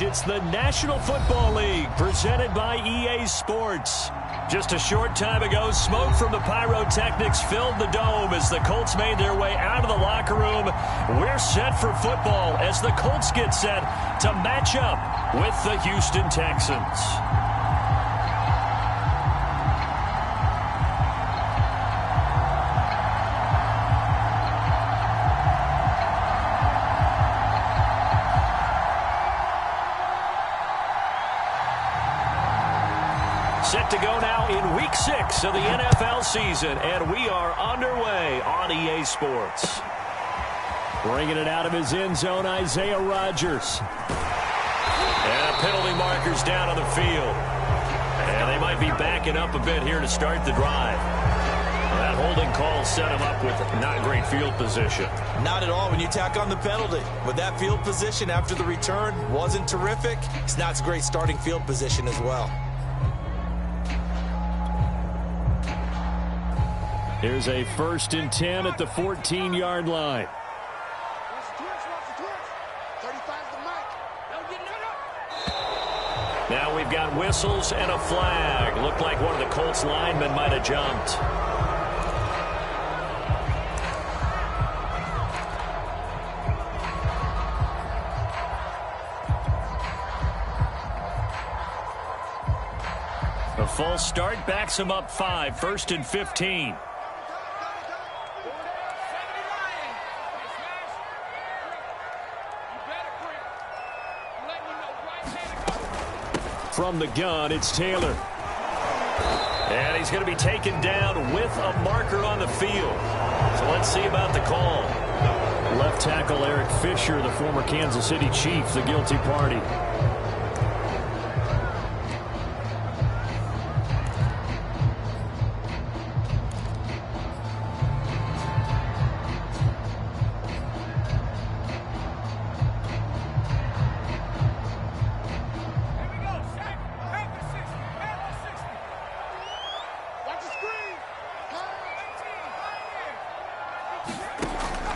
It's the National Football League presented by EA Sports. Just a short time ago, smoke from the pyrotechnics filled the dome as the Colts made their way out of the locker room. We're set for football as the Colts get set to match up with the Houston Texans. Set to go now in Week 6 of the NFL season, and we are underway on EA Sports. Bringing it out of his end zone, Isaiah Rodgers. And penalty markers down on the field. And they might be backing up a bit here to start the drive. That holding call set him up with not great field position. Not at all when you tack on the penalty. With that field position after the return wasn't terrific, it's not a great starting field position as well. Here's a 1st and 10 at the 14-yard line. Now we've got whistles and a flag. Looked like one of the Colts linemen might have jumped. A false start backs him up 5, 1st and 15. From the gun, it's Taylor. And he's going to be taken down with a marker on the field. So let's see about the call. Left tackle Eric Fisher, the former Kansas City Chief, the guilty party.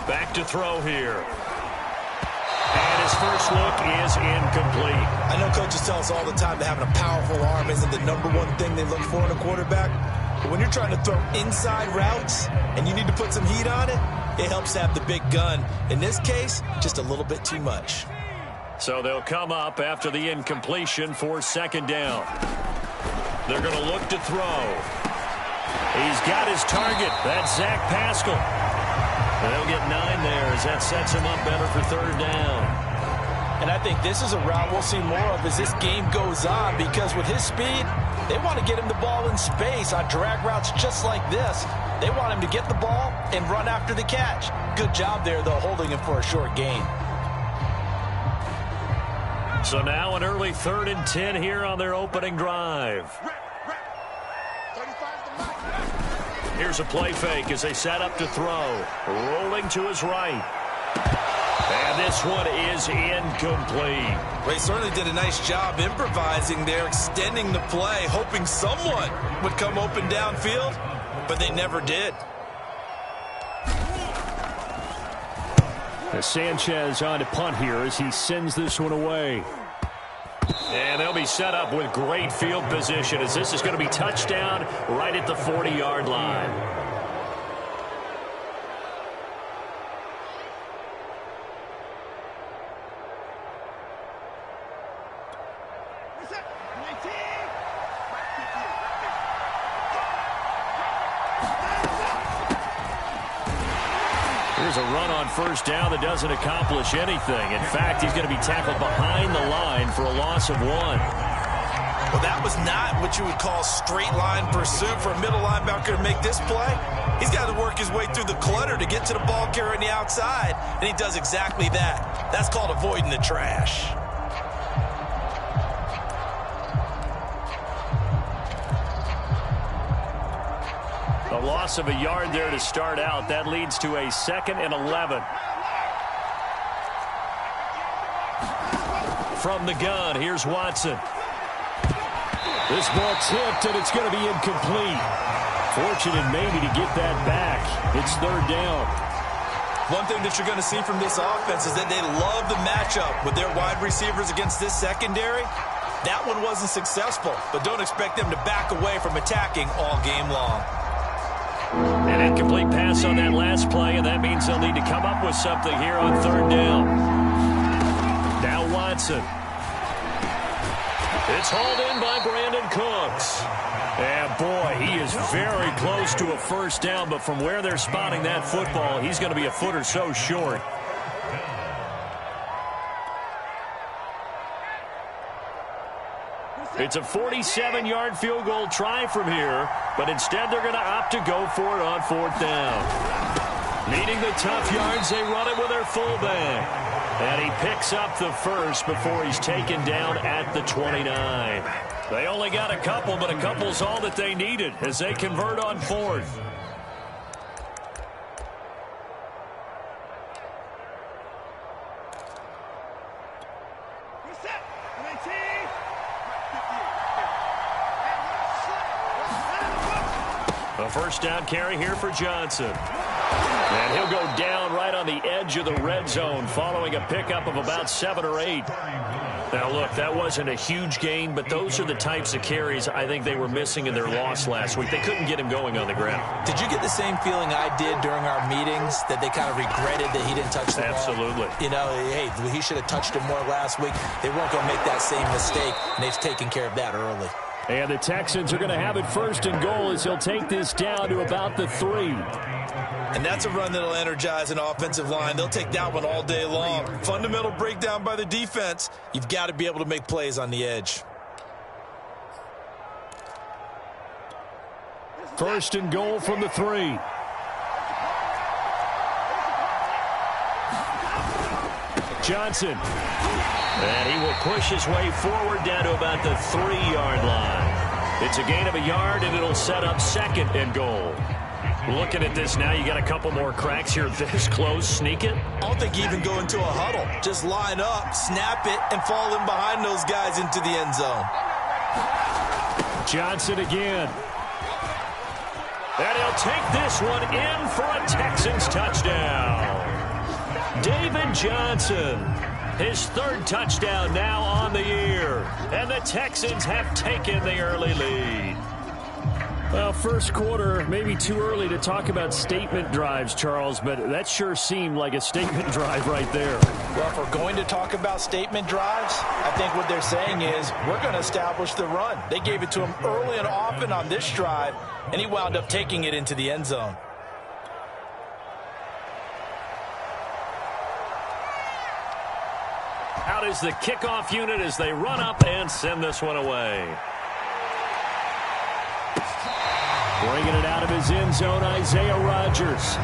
Back to throw here. And his first look is incomplete. I know coaches tell us all the time that having a powerful arm isn't the #1 thing they look for in a quarterback. But when you're trying to throw inside routes and you need to put some heat on it, it helps to have the big gun. In this case, just a little bit too much. So they'll come up after the incompletion for 2nd down. They're going to look to throw. He's got his target. That's Zach Pascal. They'll get 9 there as that sets him up better for 3rd down. And I think this is a route we'll see more of as this game goes on, because with his speed, they want to get him the ball in space on drag routes just like this. They want him to get the ball and run after the catch. Good job there, though, holding him for a short gain. So now an early 3rd and 10 here on their opening drive. Here's a play fake as they set up to throw. Rolling to his right. And this one is incomplete. They certainly did a nice job improvising there, extending the play, hoping someone would come open downfield, but they never did. Sanchez on to punt here as he sends this one away. And they'll be set up with great field position as this is going to be touchdown right at the 40-yard line. Here's a run on 1st down that doesn't accomplish anything. In fact, he's going to be tackled behind the line for a loss of 1. Well, that was not what you would call straight line pursuit for a middle linebacker to make this play. He's got to work his way through the clutter to get to the ball carrier on the outside, and he does exactly that. That's called avoiding the trash. A loss of a yard there to start out. That leads to a 2nd and 11. From the gun, here's Watson. This ball tipped, and it's going to be incomplete. Fortunate maybe to get that back. It's 3rd down. One thing that you're going to see from this offense is that they love the matchup with their wide receivers against this secondary. That one wasn't successful, but don't expect them to back away from attacking all game long. An incomplete pass on that last play, and that means they'll need to come up with something here on 3rd down. Now Watson. It's hauled in by Brandon Cooks. And boy, he is very close to a 1st down, but from where they're spotting that football, he's going to be a foot or so short. It's a 47-yard field goal try from here, but instead they're going to opt to go for it on 4th down. Needing the tough yards, they run it with their fullback. And he picks up the 1st before he's taken down at the 29. They only got a couple, but a couple's all that they needed as they convert on 4th. A 1st down carry here for Johnson. And he'll go down right on the edge of the red zone following a pickup of about 7 or 8. Now, look, that wasn't a huge gain, but those are the types of carries I think they were missing in their loss last week. They couldn't get him going on the ground. Did you get the same feeling I did during our meetings, that they kind of regretted that he didn't touch the ball? Absolutely. You know, hey, he should have touched it more last week. They weren't going to make that same mistake, and they've taken care of that early. And the Texans are going to have it 1st and goal as he'll take this down to about the 3. And that's a run that'll energize an offensive line. They'll take that one all day long. Fundamental breakdown by the defense. You've got to be able to make plays on the edge. 1st and goal from the 3. Johnson. And he will push his way forward down to about the 3-yard line. It's a gain of a yard, and it'll set up 2nd and goal. Looking at this now, you got a couple more cracks here this close. Sneak it? I don't think you even go into a huddle. Just line up, snap it, and fall in behind those guys into the end zone. Johnson again. And he'll take this one in for a Texans touchdown. David Johnson, his 3rd touchdown now on the year. And the Texans have taken the early lead. Well, 1st quarter, maybe too early to talk about statement drives, Charles, but that sure seemed like a statement drive right there. Well, if we're going to talk about statement drives, I think what they're saying is we're going to establish the run. They gave it to him early and often on this drive, and he wound up taking it into the end zone. Out is the kickoff unit as they run up and send this one away. Bringing it out of his end zone, Isaiah Rodgers.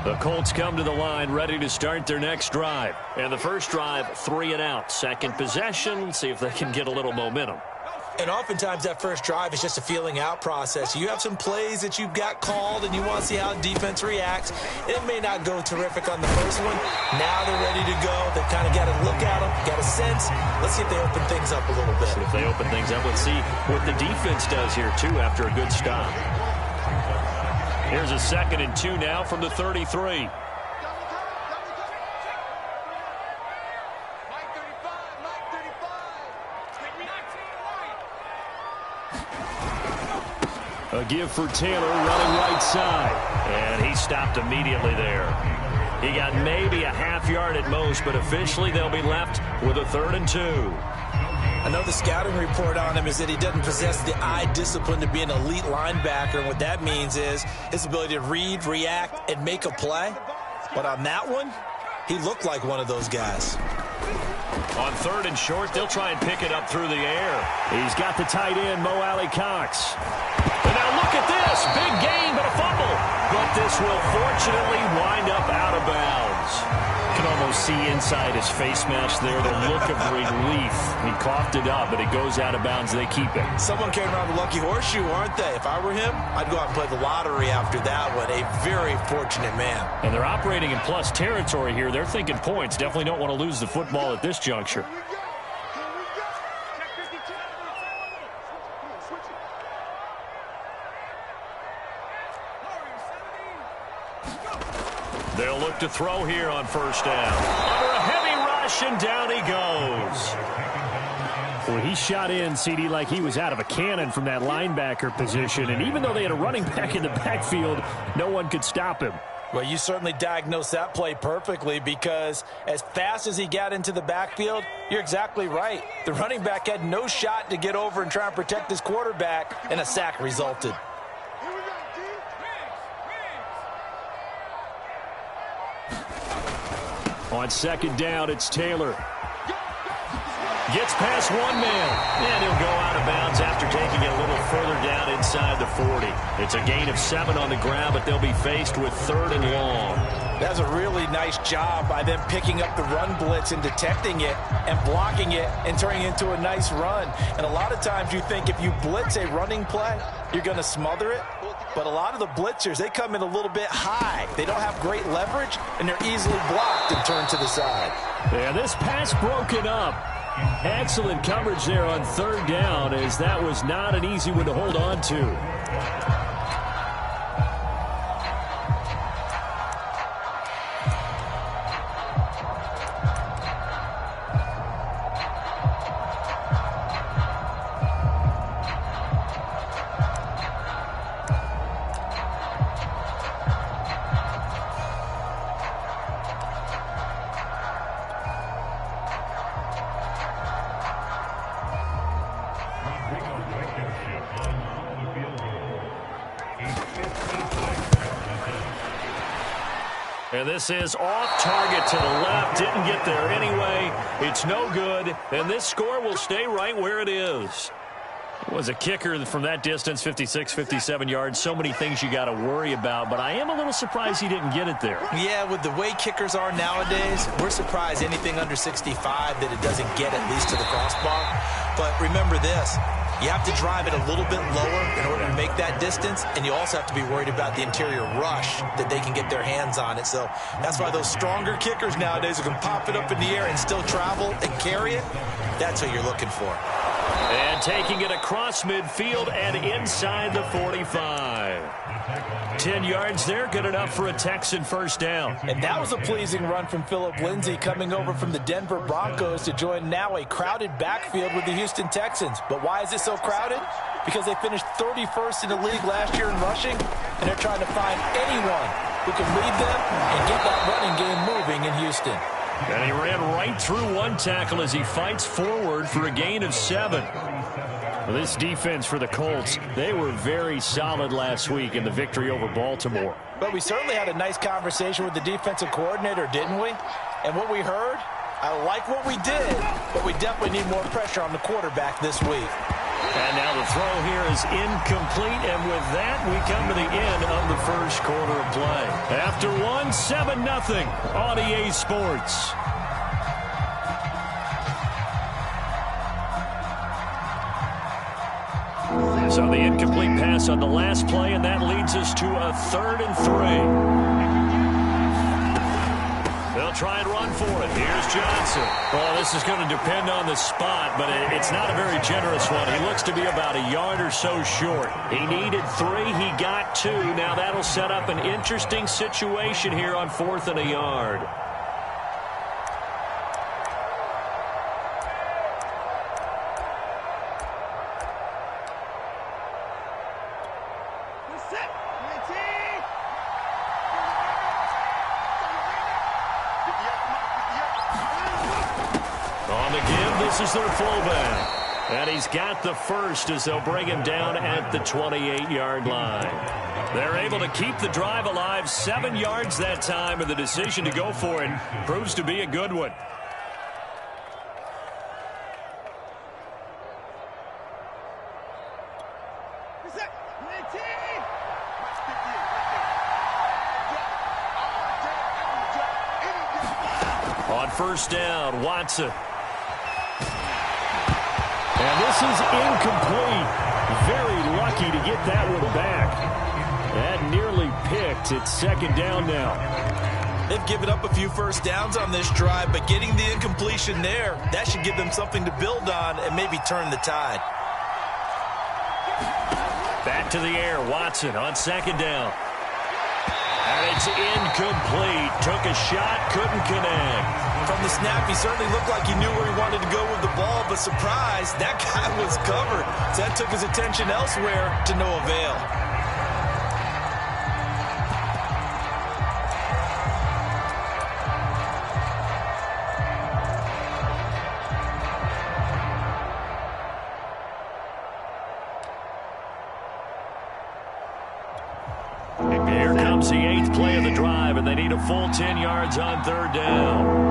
The Colts come to the line ready to start their next drive. And the first drive, 3 and out. 2nd possession, see if they can get a little momentum. And oftentimes that first drive is just a feeling out process. You have some plays that you've got called and you want to see how defense reacts. It may not go terrific on the first one. Now they're ready to go. They've kind of got to look at them, got a sense. Let's see if they open things up a little bit. See if they open things up. Let's see what the defense does here, too, after a good stop. Here's a 2nd and 2 now from the 33. A give for Taylor running right side. And he stopped immediately there. He got maybe a half yard at most, but officially they'll be left with a 3rd and 2. I know the scouting report on him is that he doesn't possess the eye discipline to be an elite linebacker, and what that means is his ability to read, react, and make a play. But on that one, he looked like one of those guys. On 3rd and short, they'll try and pick it up through the air. He's got the tight end, Mo Alley-Cox. And now look at this. Big gain, but a fumble. But this will fortunately wind up out of bounds. You can almost see inside his face mask there the look of relief. He coughed it up, but it goes out of bounds. They keep it. Someone came around the lucky horseshoe, aren't they? If I were him, I'd go out and play the lottery after that one. A very fortunate man. And they're operating in plus territory here. They're thinking points. Definitely don't want to lose the football at this juncture. They'll look to throw here on 1st down. Under a heavy rush, and down he goes. Well, he shot in, CD, like he was out of a cannon from that linebacker position. And even though they had a running back in the backfield, no one could stop him. Well, you certainly diagnosed that play perfectly, because as fast as he got into the backfield, you're exactly right. The running back had no shot to get over and try and protect his quarterback, and a sack resulted. On 2nd down, it's Taylor. Gets past one man, and he'll go out of bounds after taking it a little further down inside the 40. It's a gain of 7 on the ground, but they'll be faced with 3rd and long. That's a really nice job by them picking up the run blitz and detecting it and blocking it and turning it into a nice run. And a lot of times you think if you blitz a running play, you're going to smother it. But a lot of the blitzers, they come in a little bit high. They don't have great leverage, and they're easily blocked and turned to the side. Yeah, this pass broken up. Excellent coverage there on 3rd down, as that was not an easy one to hold on to. And this is off target to the left. Didn't get there anyway. It's no good. And this score will stay right where it is. It was a kicker from that distance, 56, 57 yards. So many things you got to worry about. But I am a little surprised he didn't get it there. Yeah, with the way kickers are nowadays, we're surprised anything under 65 that it doesn't get at least to the crossbar. But remember this. You have to drive it a little bit lower in order to make that distance, and you also have to be worried about the interior rush that they can get their hands on it. So that's why those stronger kickers nowadays who can pop it up in the air and still travel and carry it, that's what you're looking for. And taking it across midfield and inside the 45. 10 yards there, good enough for a Texan 1st down. And that was a pleasing run from Phillip Lindsay, coming over from the Denver Broncos to join now a crowded backfield with the Houston Texans. But why is it so crowded? Because they finished 31st in the league last year in rushing, and they're trying to find anyone who can lead them and get that running game moving in Houston. And he ran right through one tackle as he fights forward for a gain of 7. Well, this defense for the Colts, they were very solid last week in the victory over Baltimore. But we certainly had a nice conversation with the defensive coordinator, didn't we? And what we heard, I like what we did, but we definitely need more pressure on the quarterback this week. And now the throw here is incomplete, and with that, we come to the end of the 1st quarter of play. After 7-0 on EA Sports. So the incomplete pass on the last play, and that leads us to a 3rd and 3. They'll try and run for it. Here's Johnson. Well, this is going to depend on the spot, but it's not a very generous one. He looks to be about a yard or so short. He needed 3. He got 2. Now that'll set up an interesting situation here on 4th and a yard. On the give, the This is their fullback. And he's got the first as they'll bring him down at the 28-yard line. They're able to keep the drive alive, 7 yards that time, and the decision to go for it proves to be a good one. On first down, Watson. And this is incomplete. Very lucky to get that one back. That nearly picked. It's second down now. They've given up a few first downs on this drive, but getting the incompletion there, that should give them something to build on and maybe turn the tide. Back to the air, Watson on second down. And it's incomplete. Took a shot, couldn't connect. From the snap, he certainly looked like he knew where he wanted to go with the ball, but surprise, that guy was covered. So that took his attention elsewhere to no avail. Here comes the 8th play of the drive, and they need a full 10 yards on third down.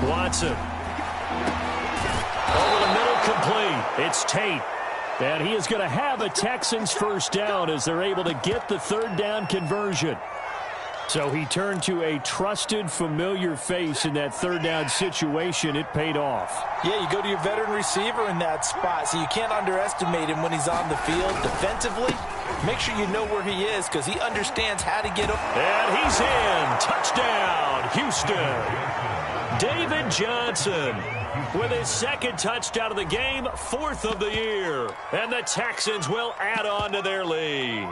Watson. Over the middle, complete. It's Tate. And he is going to have a Texans first down as they're able to get the third down conversion. So he turned to a trusted, familiar face in that third down situation. It paid off. Yeah, you go to your veteran receiver in that spot, so you can't underestimate him when he's on the field defensively. Make sure you know where he is because he understands how to get up. And he's in. Touchdown, Houston. David Johnson with his second touchdown of the game, 4th of the year. And the Texans will add on to their lead.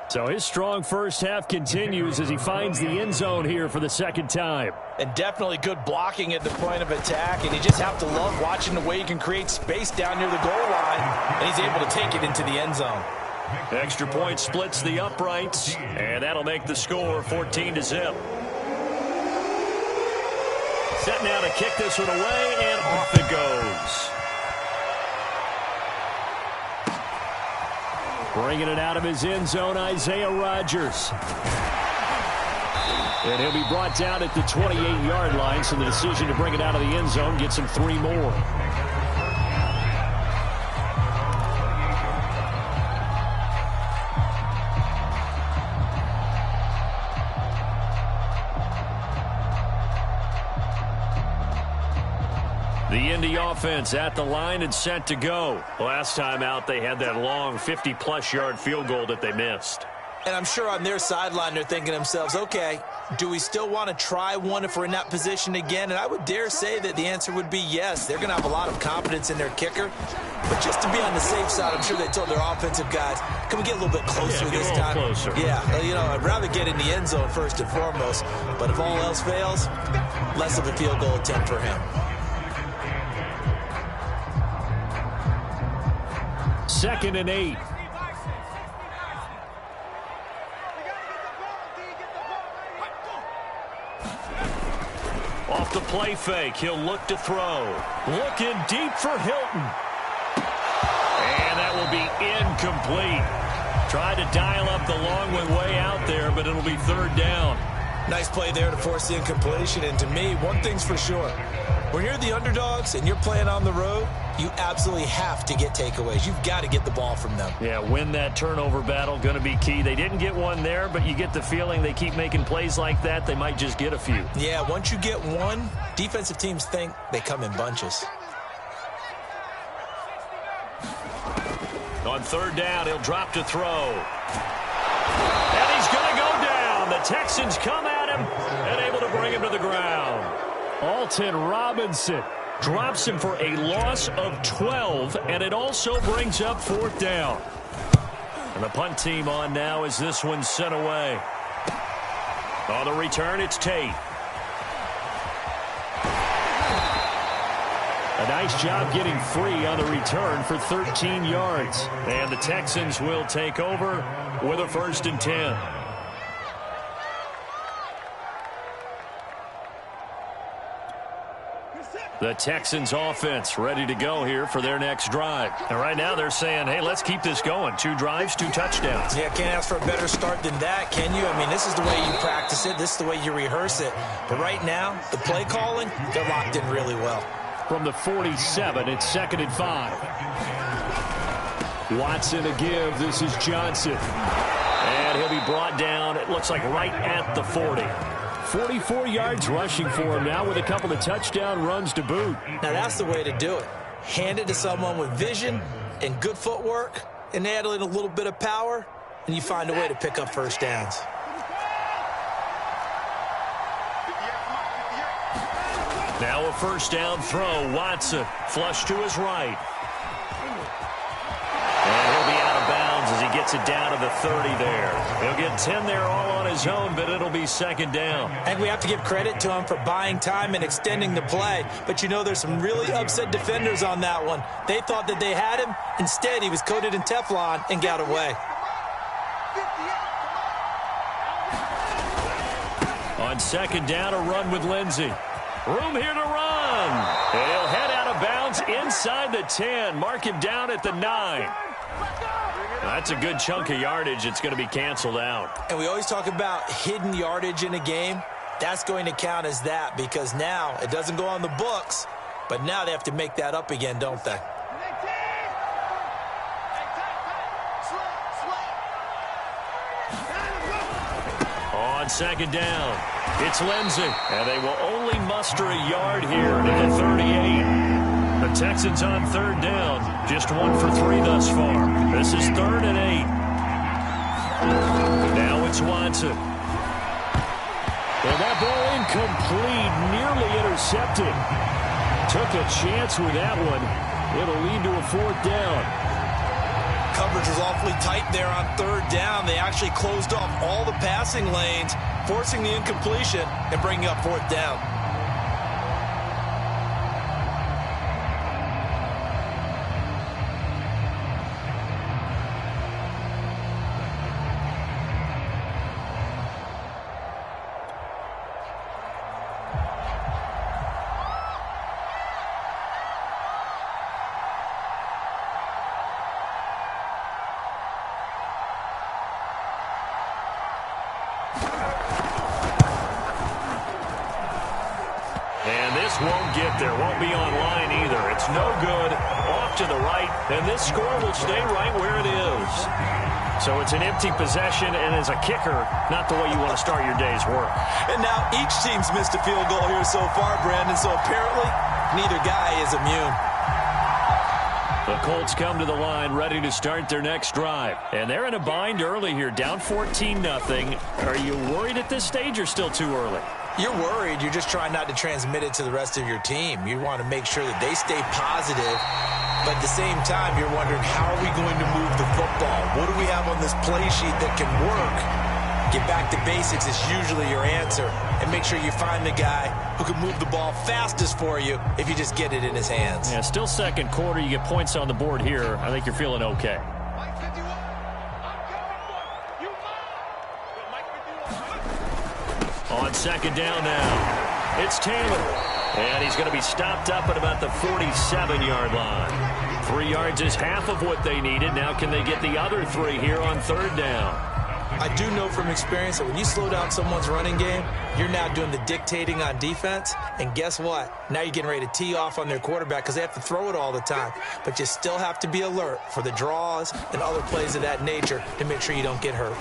So his strong first half continues as he finds the end zone here for the second time. And definitely good blocking at the point of attack, and you just have to love watching the way he can create space down near the goal line, and he's able to take it into the end zone. Extra point splits the uprights, and that'll make the score 14-0. Set now to kick this one away, and off it goes. Bringing it out of his end zone, Isaiah Rodgers. And he'll be brought down at the 28-yard line, so the decision to bring it out of the end zone gets him 3 more. The Indy offense at the line and set to go. Last time out, they had that long 50-plus yard field goal that they missed. And I'm sure on their sideline, they're thinking to themselves, okay, do we still want to try one if we're in that position again? And I would dare say that the answer would be yes. They're going to have a lot of confidence in their kicker. But just to be on the safe side, I'm sure they told their offensive guys, can we get a little bit closer this time? Closer. Yeah, you know, I'd rather get in the end zone first and foremost. But if all else fails, less of a field goal attempt for him. 2nd and 8. Off the play fake, he'll look to throw. Looking deep for Hilton. And that will be incomplete. Tried to dial up the long one way out there, but it'll be third down. Nice play there to force the incompletion. And to me, one thing's for sure. When you're the underdogs and you're playing on the road, you absolutely have to get takeaways. You've got to get the ball from them. Yeah, win that turnover battle, going to be key. They didn't get one there, but you get the feeling they keep making plays like that, they might just get a few. Yeah, once you get one, defensive teams think they come in bunches. On third down, he'll drop to throw. And he's going to go down. The Texans come at him and able to bring him to the ground. Alton Robinson drops him for a loss of 12, and it also brings up 4th down. And the punt team on now as this one's sent away. On the return, it's Tate. A nice job getting free on the return for 13 yards. And the Texans will take over with a 1st and 10. The Texans offense ready to go here for their next drive. And right now they're saying, hey, let's keep this going. 2 drives, 2 touchdowns. Yeah, can't ask for a better start than that, can you? I mean, this is the way you practice it. This is the way you rehearse it. But right now, the play calling, they're locked in really well. From the 47, it's 2nd and 5. Watson to give. This is Johnson. And he'll be brought down, it looks like right at the 40. 44 yards rushing for him now with a couple of touchdown runs to boot. Now that's the way to do it. Hand it to someone with vision and good footwork and add in a little bit of power, and you find a way to pick up first downs. Now a first down throw. Watson flush to his right. And he'll be out of bounds as he gets it down to the 30 there. He'll get 10 there all on his own, but it'll be 2nd down. I think we have to give credit to him for buying time and extending the play. But, you know, there's some really upset defenders on that one. They thought that they had him. Instead, he was coated in Teflon and got away. On 2nd down, a run with Lindsey. Room here to run. And he'll head out of bounds inside the 10. Mark him down at the 9. That's a good chunk of yardage. It's going to be canceled out. And we always talk about hidden yardage in a game. That's going to count as that because now it doesn't go on the books, but now they have to make that up again, don't they? On 2nd down, it's Lindsey. And they will only muster a yard here at the 38. The Texans on 3rd down. Just 1 for 3 thus far. This is 3rd and 8. Now it's Watson. And that ball incomplete, nearly intercepted. Took a chance with that one. It'll lead to a 4th down. Coverage was awfully tight there on 3rd down. They actually closed off all the passing lanes, forcing the incompletion and bringing up 4th down. Won't get there, won't be online either. It's no good, off to the right, and this score will stay right where it is. So it's an empty possession, and as a kicker, not the way you want to start your day's work. And now each team's missed a field goal here so far, Brandon, so apparently neither guy is immune. The Colts come to the line ready to start their next drive. And they're in a bind early here, down 14-0. Are you worried at this stage or still too early? You're worried. You're just trying not to transmit it to the rest of your team. You want to make sure that they stay positive. But at the same time, you're wondering, how are we going to move the football? What do we have on this play sheet that can work? Get back to basics is usually your answer. And make sure you find the guy who can move the ball fastest for you if you just get it in his hands. Yeah, still 2nd quarter. You get points on the board here. I think you're feeling okay. On 2nd down now, it's Taylor. And he's going to be stopped up at about the 47-yard line. 3 yards is half of what they needed. Now can they get the other 3 here on 3rd down? I do know from experience that when you slow down someone's running game, you're now doing the dictating on defense. And guess what? Now you're getting ready to tee off on their quarterback because they have to throw it all the time. But you still have to be alert for the draws and other plays of that nature to make sure you don't get hurt.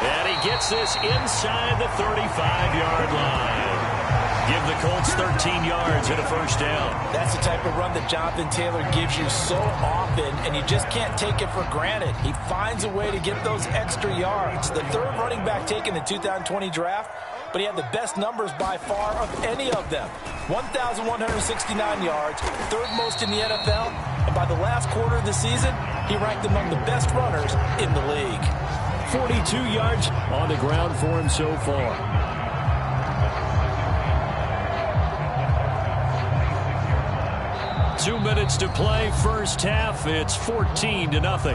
And he gets this inside the 35-yard line. Give the Colts 13 yards and a first down. That's the type of run that Jonathan Taylor gives you so often, and you just can't take it for granted. He finds a way to get those extra yards. The 3rd running back taken in the 2020 draft, but he had the best numbers by far of any of them. 1,169 yards, 3rd most in the NFL, and by the last quarter of the season, he ranked among the best runners in the league. 42 yards on the ground for him so far. Two minutes to play, first half. It's 14-0.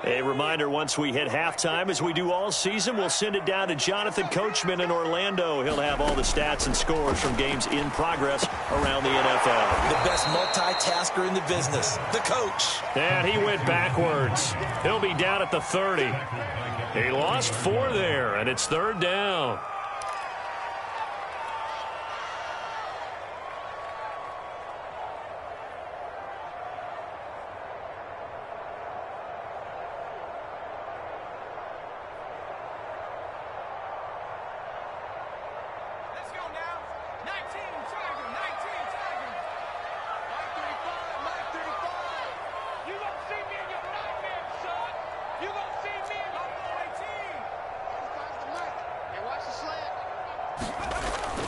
A reminder, once we hit halftime, as we do all season, we'll send it down to Jonathan Coachman in Orlando. He'll have all the stats and scores from games in progress around the NFL. The best multitasker in the business, the coach. And he went backwards. He'll be down at the 30. He lost 4 there, and it's 3rd down.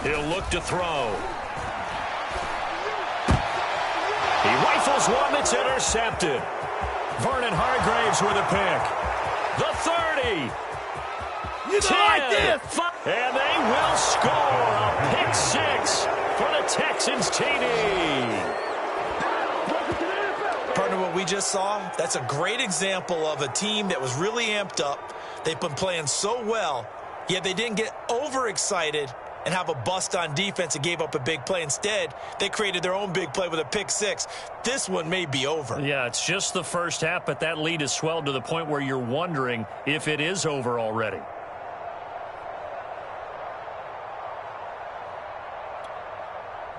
He'll look to throw. He rifles one that's intercepted. Vernon Hargraves with a pick. The 30. 10. And they will score a pick 6 for the Texans TD. Partner, what we just saw, that's a great example of a team that was really amped up. They've been playing so well, yet they didn't get overexcited and have a bust on defense and gave up a big play. Instead, they created their own big play with a pick 6. This one may be over. Yeah, it's just the first half, but that lead has swelled to the point where you're wondering if it is over already.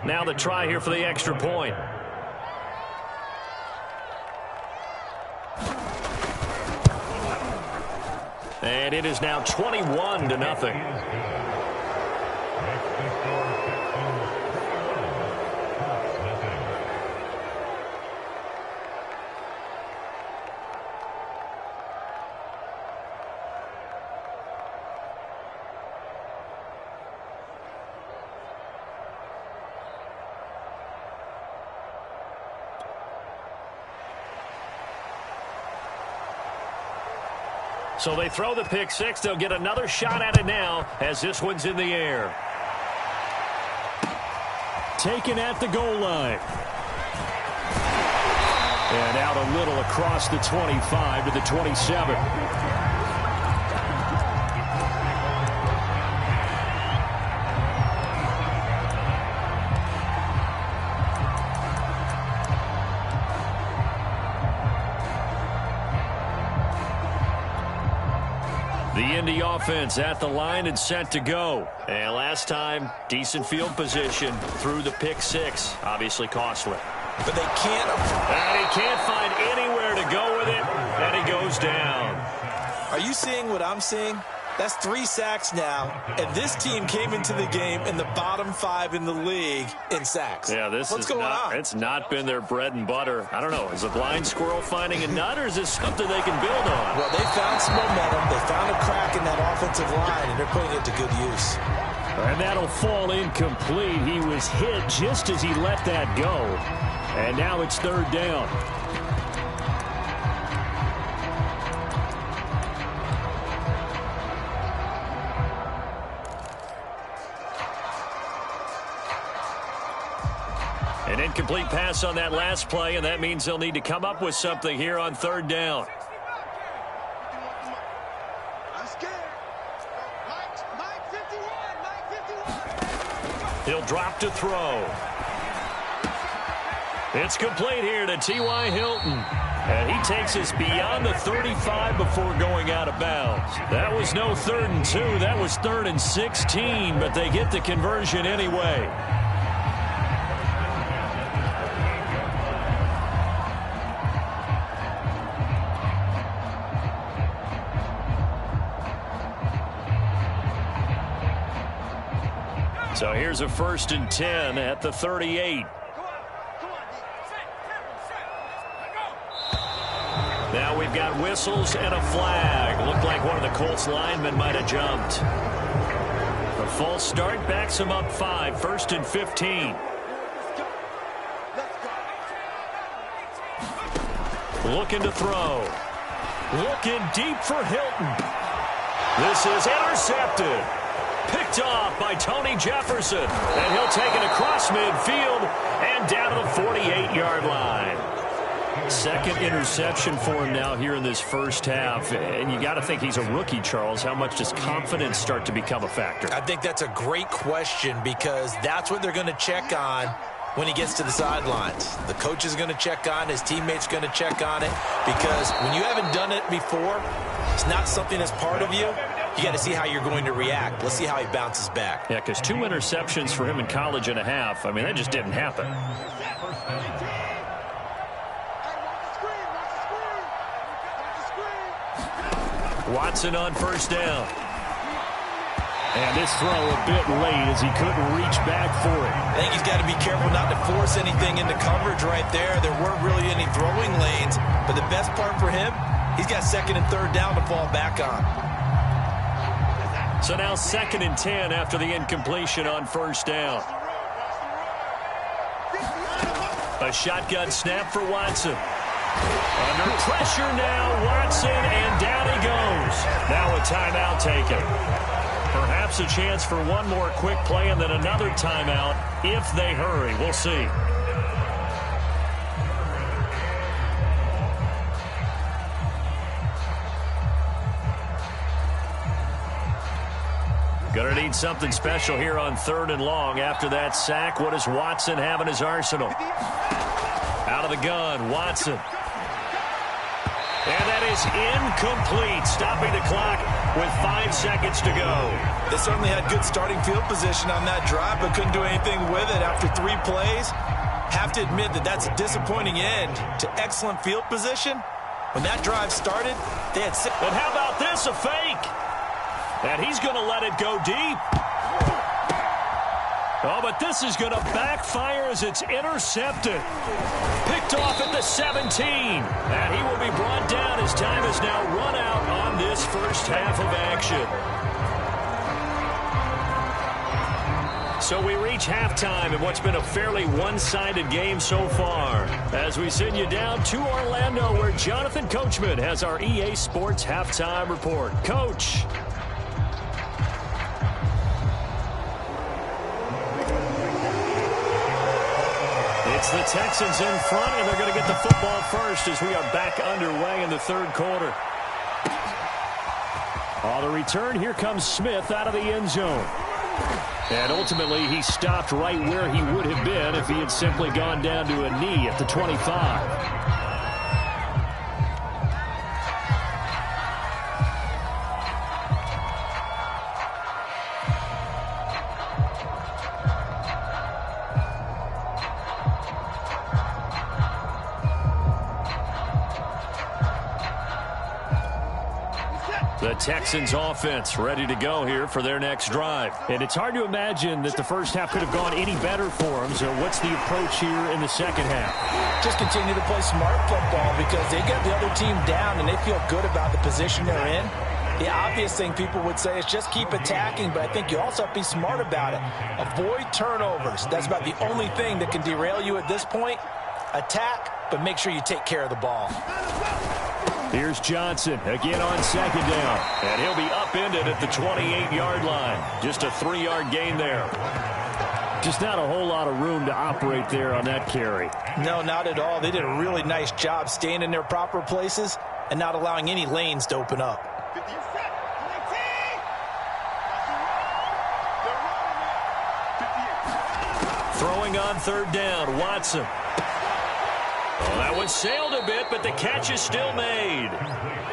Now the try here for the extra point. And it is now 21-0. So they throw the pick 6. They'll get another shot at it now as this one's in the air. Taken at the goal line. And out a little across the 25 to the 27. The Indy offense at the line and set to go. And last time, decent field position through the pick 6. Obviously costly. But they can't. And he can't find anywhere to go with it. And he goes down. Are you seeing what I'm seeing? That's 3 sacks now, and this team came into the game in the bottom 5 in the league in sacks. Yeah, what's going on? It's not been their bread and butter. I don't know. Is a blind squirrel finding a nut, or is this something they can build on? Well, they found some momentum. They found a crack in that offensive line, and they're putting it to good use. And that'll fall incomplete. He was hit just as he let that go. And now it's 3rd down. An incomplete pass on that last play, and that means they'll need to come up with something here on 3rd down. He'll drop to throw. It's complete here to T.Y. Hilton. And he takes us beyond the 35 before going out of bounds. That was no 3rd and 2. That was 3rd and 16, but they get the conversion anyway. So here's a 1st and 10 at the 38. Now we've got whistles and a flag. Looked like one of the Colts linemen might have jumped. A false start backs him up 5, 1st and 15. Looking to throw. Looking deep for Hilton. This is intercepted. Picked off by Tony Jefferson. And he'll take it across midfield and down to the 48-yard line. second interception for him now here in this first half. And you got to think he's a rookie, Charles. How much does confidence start to become a factor? I think that's a great question because that's what they're going to check on when he gets to the sidelines. The coach is going to check on it. His teammates going to check on it because when you haven't done it before, it's not something that's part of you. You got to see how you're going to react. Let's see how he bounces back. Yeah, because 2 interceptions for him in college and a half. I mean, that just didn't happen. Watson on first down. And this throw a bit late as he couldn't reach back for it. I think he's got to be careful not to force anything into coverage right there. There weren't really any throwing lanes. But the best part for him, he's got second and third down to fall back on. So now 2nd and 10 after the incompletion on first down. A shotgun snap for Watson. Under pressure now, Watson, and down he goes. Now a timeout taken. Perhaps a chance for one more quick play and then another timeout if they hurry. We'll see. Going to need something special here on 3rd and long. After that sack, what does Watson have in his arsenal? Out of the gun, Watson. And that is incomplete, stopping the clock with 5 seconds to go. They certainly had good starting field position on that drive, but couldn't do anything with it after 3 plays. Have to admit that that's a disappointing end to excellent field position. When that drive started, they had 6. And how about this, a fake? And he's going to let it go deep. Oh, but this is going to backfire as it's intercepted. Picked off at the 17. And he will be brought down as time has now run out on this first half of action. So we reach halftime in what's been a fairly one-sided game so far. As we send you down to Orlando where Jonathan Coachman has our EA Sports Halftime Report. Coach. It's the Texans in front, and they're going to get the football first as we are back underway in the 3rd quarter. On the return, here comes Smith out of the end zone. And ultimately, he stopped right where he would have been if he had simply gone down to a knee at the 25. The Texans offense ready to go here for their next drive. And it's hard to imagine that the first half could have gone any better for them. So what's the approach here in the second half? Just continue to play smart football because they get the other team down and they feel good about the position they're in. The obvious thing people would say is just keep attacking, but I think you also have to be smart about it. Avoid turnovers. That's about the only thing that can derail you at this point. Attack, but make sure you take care of the ball. Here's Johnson again on 2nd down. And he'll be upended at the 28-yard line. Just a 3-yard gain there. Just not a whole lot of room to operate there on that carry. No, not at all. They did a really nice job staying in their proper places and not allowing any lanes to open up. Throwing on 3rd down, Watson. Well, that one sailed a bit, but the catch is still made.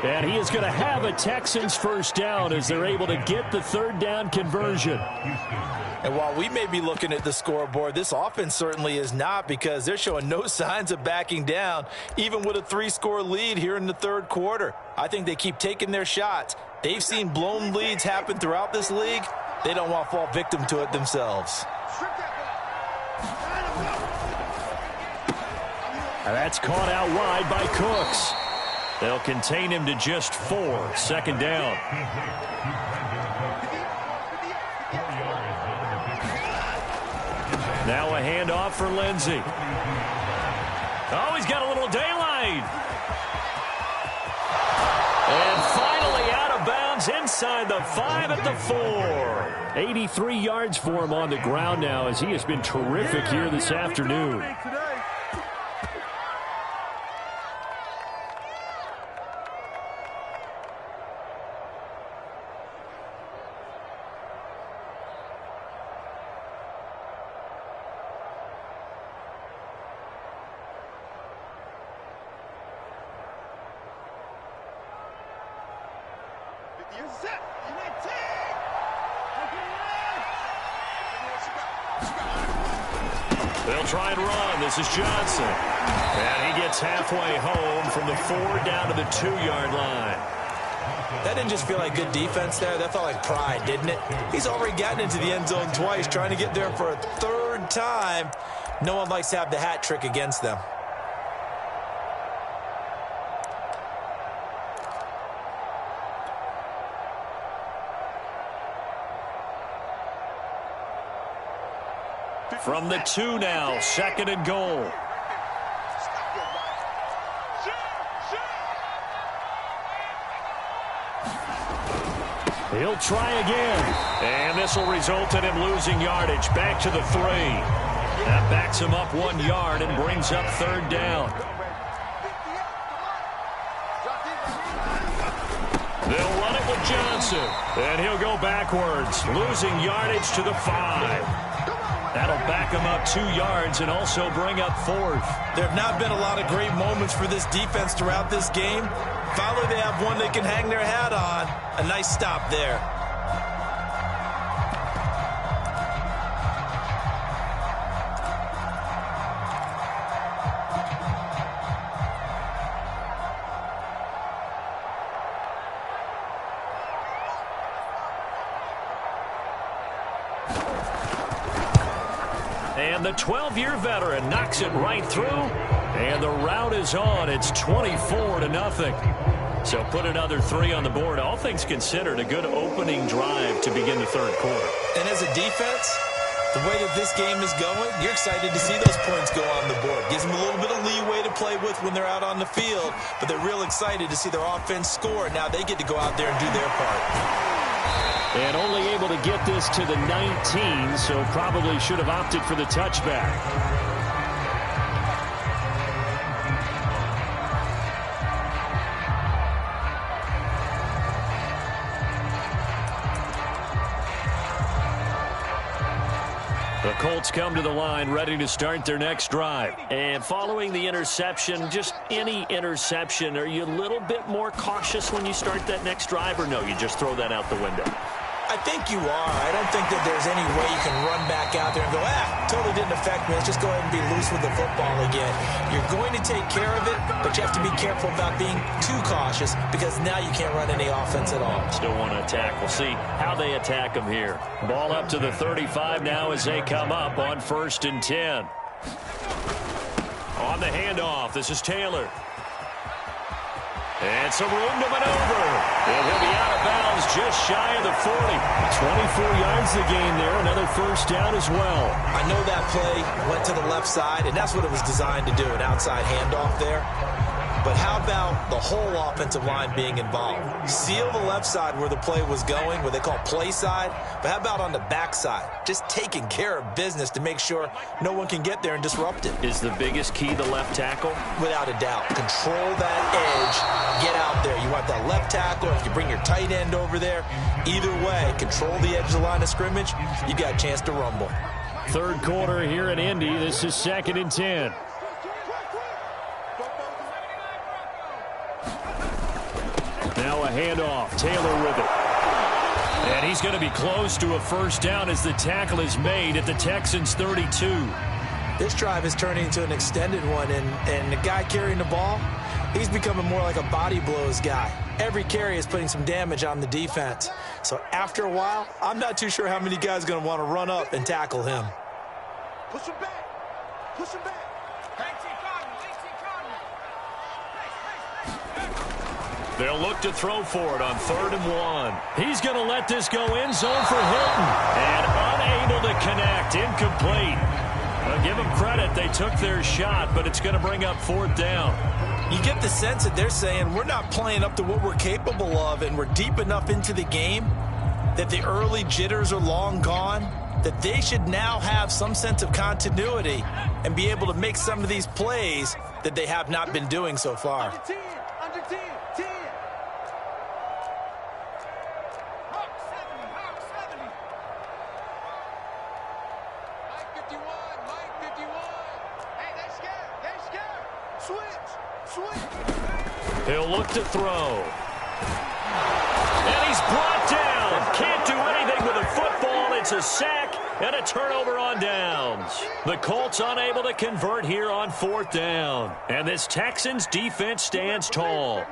And he is going to have a Texans first down as they're able to get the 3rd down conversion. And while we may be looking at the scoreboard, this offense certainly is not because they're showing no signs of backing down, even with a 3-score lead here in the 3rd quarter. I think they keep taking their shots. They've seen blown leads happen throughout this league. They don't want to fall victim to it themselves. That's caught out wide by Cooks. They'll contain him to just 4. 2nd down. Now a handoff for Lindsey. Oh, he's got a little daylight. And finally out of bounds inside the 5 at the 4. 83 yards for him on the ground now as he has been terrific here this afternoon. They'll try and run. This is Johnson. And he gets halfway home from the 4 down to the 2-yard line. That didn't just feel like good defense there. That felt like pride, didn't it? He's already gotten into the end zone twice, trying to get there for a 3rd time. No one likes to have the hat trick against them. From the 2 now, 2nd and goal. He'll try again. And this will result in him losing yardage. Back to the 3. That backs him up 1 yard and brings up 3rd down. They'll run it with Johnson. And he'll go backwards, losing yardage to the 5. That'll back him up 2 yards and also bring up 4th. There have not been a lot of great moments for this defense throughout this game. Finally, they have one they can hang their hat on. A nice stop there. And the 12-year veteran knocks it right through. And the route is on. It's 24-0. So put another 3 on the board. All things considered, a good opening drive to begin the 3rd quarter. And as a defense, the way that this game is going, you're excited to see those points go on the board. Gives them a little bit of leeway to play with when they're out on the field. But they're real excited to see their offense score. Now they get to go out there and do their part. And only able to get this to the 19, so probably should have opted for the touchback. The Colts come to the line, ready to start their next drive. And following the interception, just any interception, are you a little bit more cautious when you start that next drive, or no, you just throw that out the window? I think you are. I don't think that there's any way you can run back out there and go, totally didn't affect me. Let's just go ahead and be loose with the football again. You're going to take care of it, but you have to be careful about being too cautious because now you can't run any offense at all. Still want to attack. We'll see how they attack them here. Ball up to the 35 now as they come up on 1st and 10. On the handoff, this is Taylor. And some room to maneuver. And he'll be out of bounds just shy of the 40. 24 yards the gain there. Another 1st down as well. I know that play went to the left side, and that's what it was designed to do, an outside handoff there. But how about the whole offensive line being involved? Seal the left side where the play was going, what they call play side. But how about on the back side? Just taking care of business to make sure no one can get there and disrupt it. Is the biggest key the left tackle? Without a doubt. Control that edge. Get out there. You want that left tackle. If you bring your tight end over there, either way, control the edge of the line of scrimmage, you got a chance to rumble. 3rd quarter here in Indy. This is 2nd and 10. Now a handoff. Taylor with it. And he's going to be close to a 1st down as the tackle is made at the Texans' 32. This drive is turning into an extended one, and the guy carrying the ball, he's becoming more like a body blows guy. Every carry is putting some damage on the defense. So after a while, I'm not too sure how many guys are going to want to run up and tackle him. Push him back. Push him back. They'll look to throw for it on 3rd and 1. He's going to let this go end zone for Hilton. And unable to connect. Incomplete. I'll give them credit. They took their shot, but it's going to bring up 4th down. You get the sense that they're saying we're not playing up to what we're capable of, and we're deep enough into the game that the early jitters are long gone, that they should now have some sense of continuity and be able to make some of these plays that they have not been doing so far. Under 10. Under 10. 10. Hawk 70. Mike 51. Hey, they're scared. Switch. He'll look to throw. And he's brought down. Can't do anything with a football. It's a sack and a turnover on downs. The Colts unable to convert here on 4th down. And this Texans defense stands tall.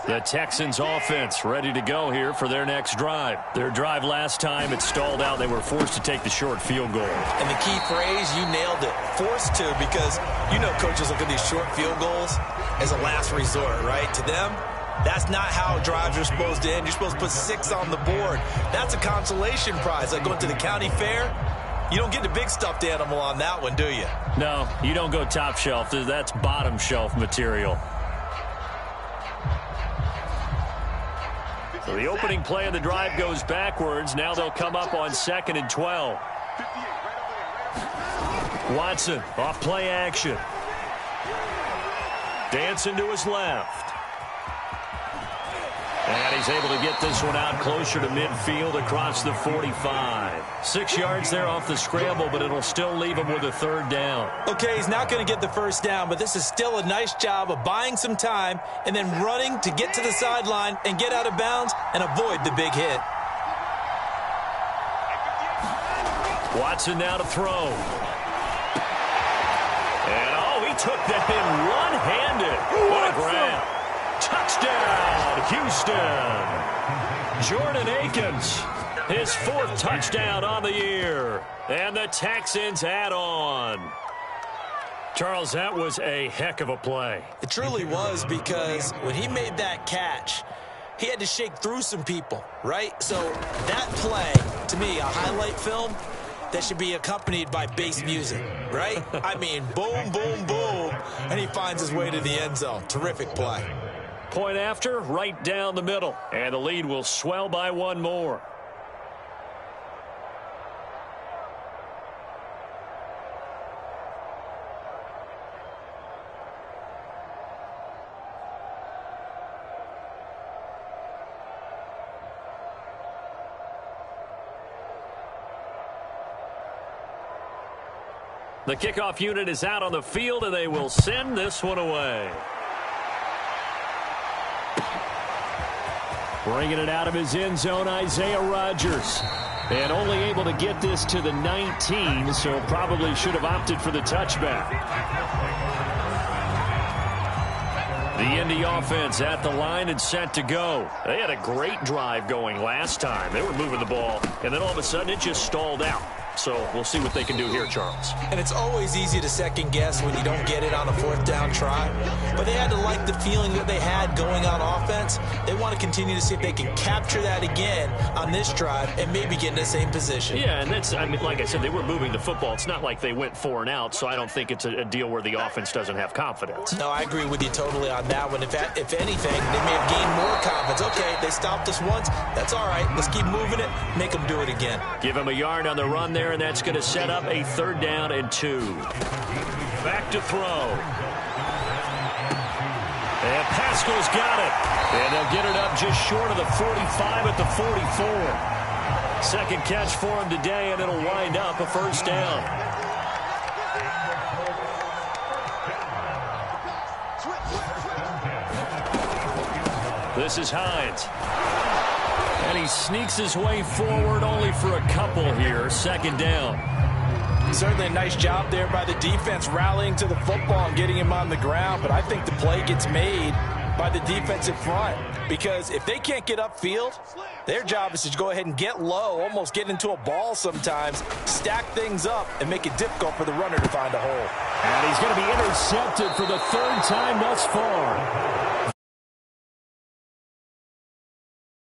The Texans offense ready to go here for their next drive. Their drive last time, it stalled out. They were forced to take the short field goal. And the key phrase, you nailed it, forced to, because you know coaches look at these short field goals as a last resort, right? To them, that's not how drives are supposed to end. You're supposed to put 6 on the board. That's a consolation prize, like going to the county fair. You don't get the big stuffed animal on that one, do you? No, you don't go top shelf. That's bottom shelf material. So the opening play of the drive goes backwards. Now they'll come up on 2nd and 12. Watson off play action. Dancing to his left. And he's able to get this one out closer to midfield across the 45. 6 yards there off the scramble, but it'll still leave him with a 3rd down. Okay, he's not going to get the 1st down, but this is still a nice job of buying some time and then running to get to the sideline and get out of bounds and avoid the big hit. Watson now to throw. And, oh, he took that in one-handed. What a grab. Touchdown, Houston. Jordan Akins, his 4th touchdown on the year. And the Texans add on. Charles, that was a heck of a play. It truly was, because when he made that catch, he had to shake through some people, right? So that play, to me, a highlight film that should be accompanied by bass music, right? I mean, boom, boom, boom, and he finds his way to the end zone. Terrific play. Point after, right down the middle. And the lead will swell by 1 more. The kickoff unit is out on the field, and they will send this one away. Bringing it out of his end zone, Isaiah Rodgers. And only able to get this to the 19, so probably should have opted for the touchback. The Indy offense at the line and set to go. They had a great drive going last time. They were moving the ball, and then all of a sudden it just stalled out. So we'll see what they can do here, Charles. And it's always easy to second guess when you don't get it on a 4th down try. But they had to like the feeling that they had going on offense. They want to continue to see if they can capture that again on this drive and maybe get in the same position. Yeah, and that's, I mean, like I said, they were moving the football. It's not like they went 4 and out, so I don't think it's a deal where the offense doesn't have confidence. No, I agree with you totally on that one. If anything, they may have gained more confidence. Okay, they stopped us once. That's all right. Let's keep moving it. Make them do it again. Give them a yard on the run there, and that's going to set up a 3rd down and 2. Back to throw. And Pascal's got it. And they'll get it up just short of the 45 at the 44. 2nd catch for him today, and it'll wind up a 1st down. This is Hines. And he sneaks his way forward only for a couple here. 2nd down. Certainly a nice job there by the defense rallying to the football and getting him on the ground. But I think the play gets made by the defensive front, because if they can't get upfield, their job is to go ahead and get low, almost get into a ball sometimes, stack things up, and make it difficult for the runner to find a hole. And he's going to be intercepted for the 3rd time thus far.